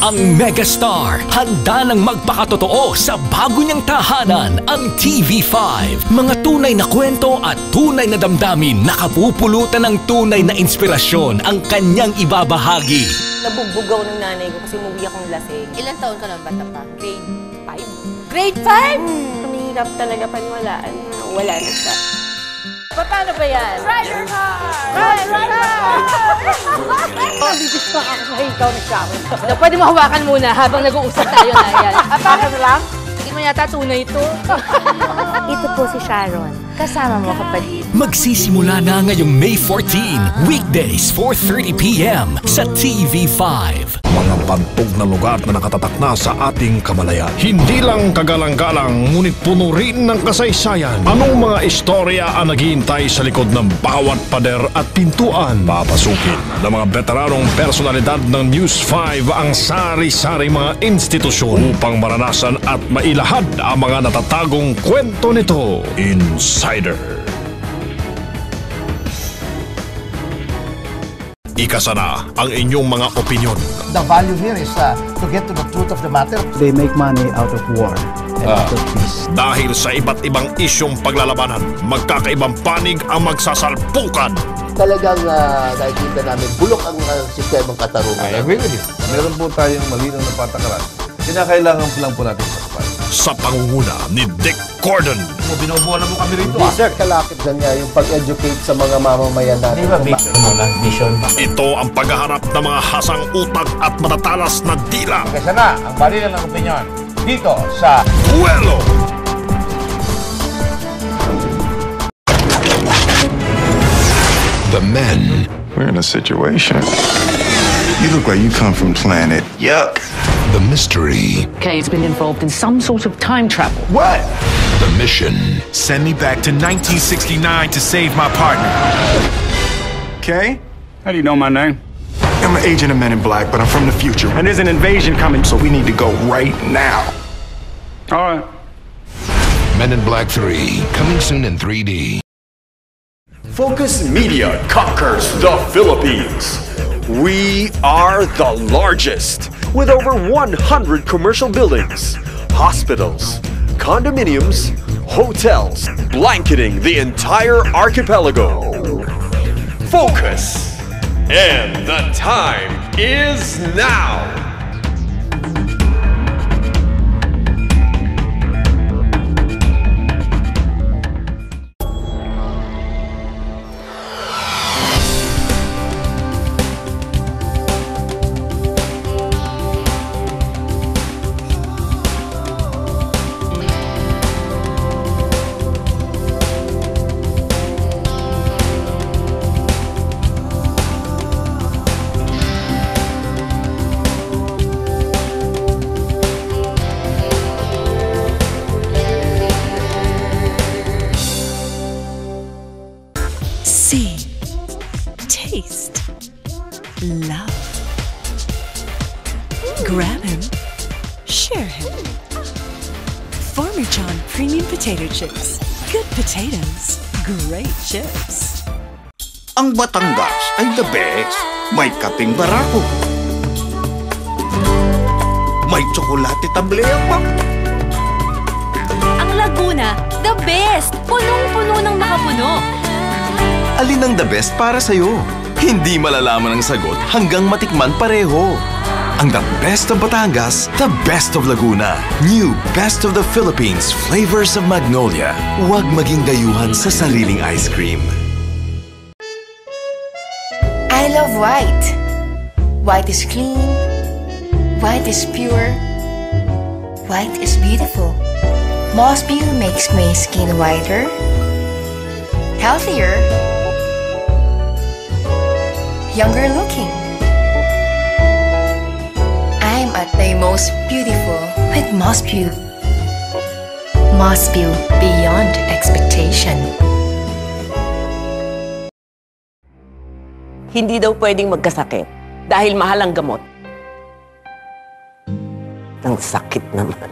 Ang megastar, handa nang magpakatotoo sa bago niyang tahanan, ang TV5. Mga tunay na kwento at tunay na damdamin, nakapupulutan ng tunay na inspirasyon ang kanyang ibabahagi. Nabugbugaw ng nanay ko kasi umuwi akong lasing. Ilang taon ka lang bata pa? Grade 5. Grade 5? Mahirap talaga paniwalaan na wala na siya. Paano ba yan? Ride your car! Ride your car! Bibis pa ako sa ikaw nagkawin. Pwede mo hawakan muna habang nag-uusap tayo na yan. Paano na lang? Hindi mo yata tunay ito. Ito po si Sharon. Kasama mo kapatid. Magsisimula na ngayong May 14, weekdays 4:30 p.m. sa TV5. Mga bantog na lugar na nakatatak na sa ating kamalayan. Hindi lang kagalang-galang, ngunit puno rin ng kasaysayan. Anong mga istorya ang naghihintay sa likod ng bawat pader at pintuan? Papasukin ng mga veteranong personalidad ng News 5 ang sari-sari mga institusyon upang maranasan at mailahad ang mga natatagong kwento nito. Insider. Ikasana ang inyong mga opinyon. The value here is to get to the truth of the matter. They make money out of war and out of peace. Dahil sa iba't ibang isyong paglalabanan, magkakaibang panig ang magsasalpukan. Talagang nakikita namin bulok ang sistemang katarungan. I agree with you. Meron po tayong malinaw na patakaran. Kinakailangan lang po natin patupad. Sa pangunguna ni Dick Gordon. Binubuhan mo kami rito. Sir, kalakip na niya yung pag-educate sa mga mamamayan natin. Di ba vision mo lang? Vision. Ito ang paghaharap ng mga hasang utak at matatalas na dila. Kesa na, ang balilan ng opinyon dito sa Duelo! The men. We're in a situation. You look like you come from planet Yuck. The mystery. Kay's been involved in some sort of time travel. What? The mission. Send me back to 1969 to save my partner. Kay? How do you know my name? I'm an agent of Men in Black, but I'm from the future. And there's an invasion coming. So we need to go right now. All right. Men in Black 3. Coming soon in 3D. Focus Media conquers the Philippines. We are the largest, with over 100 commercial buildings, hospitals, condominiums, hotels, blanketing the entire archipelago. Focus! And the time is now! See, taste, love. Grab him, share him. Farmer John Premium Potato Chips. Good potatoes, great chips. Ang Batangas ay the best. May kaping barako. May tsokolate tableang. Ang Laguna, the best. Punong-puno ng makapuno. Alin ang the best para sa'yo? Hindi malalaman ang sagot hanggang matikman pareho. Ang the best of Batangas, the best of Laguna. New Best of the Philippines Flavors of Magnolia. Huwag maging dayuhan sa sariling ice cream. I love white. White is clean. White is pure. White is beautiful. Mossview makes my skin whiter, healthier, younger looking. I'm at my most beautiful with Mossview. Mossview, beyond expectation. Hindi daw pwedeng magkasakit dahil mahal ang gamot. Ang sakit naman.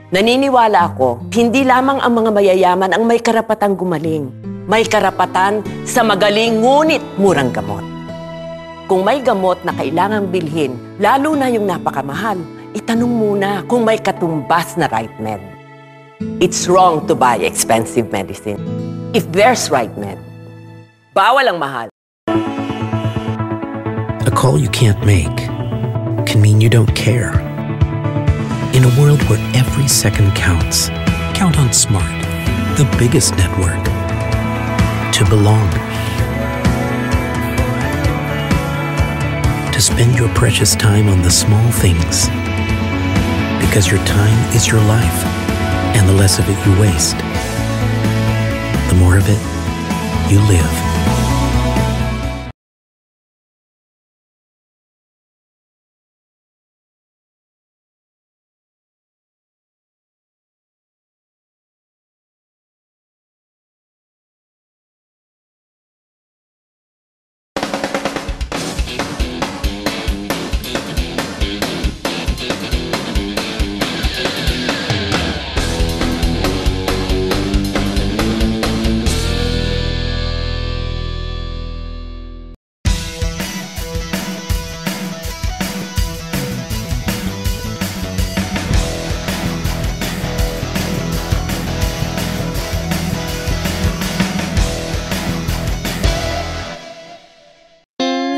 Naniniwala ako, hindi lamang ang mga mayayaman ang may karapatang gumaling. May karapatan sa magaling ngunit murang gamot. Kung may gamot na kailangang bilhin, lalo na yung napakamahal, itanong muna kung may katumbas na right med. It's wrong to buy expensive medicine. If there's right med, bawal ang mahal. A call you can't make can mean you don't care. In a world where every second counts, count on Smart, the biggest network, to belong. To spend your precious time on the small things. Because your time is your life, and the less of it you waste, the more of it you live.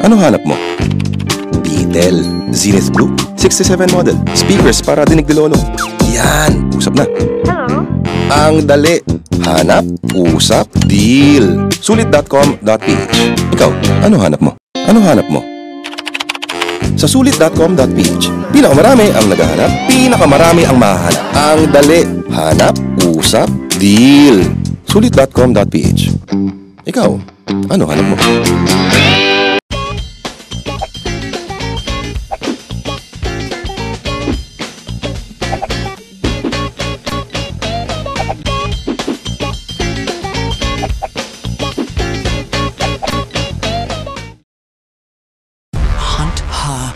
Ano hanap mo? Beetle, Zenith Blue, 67 model, speakers para dinig ni Lolo. Yan, usap na. Hello? Ang dali. Hanap, usap, deal. Sulit.com.ph. Ikaw, ano hanap mo? Ano hanap mo? Sa sulit.com.ph, pinakamarami ang naghahanap, pinakamarami ang mahahanap. Ang dali. Hanap, usap, deal. Sulit.com.ph. Ikaw, ano hanap mo?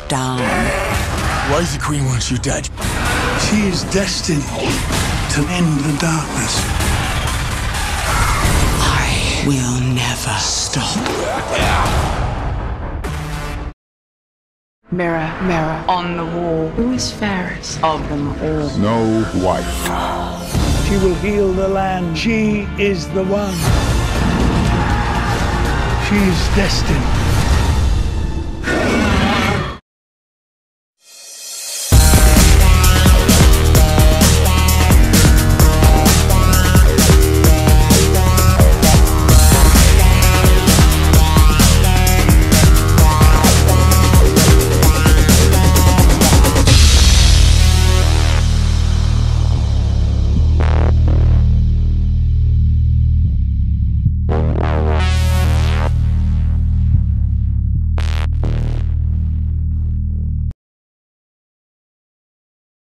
Down. Why the Queen wants you dead? She is destined to end the darkness. I will never stop. Mirror, mirror on the wall, who is fairest of them all? Snow White. She will heal the land. She is the one. She is destined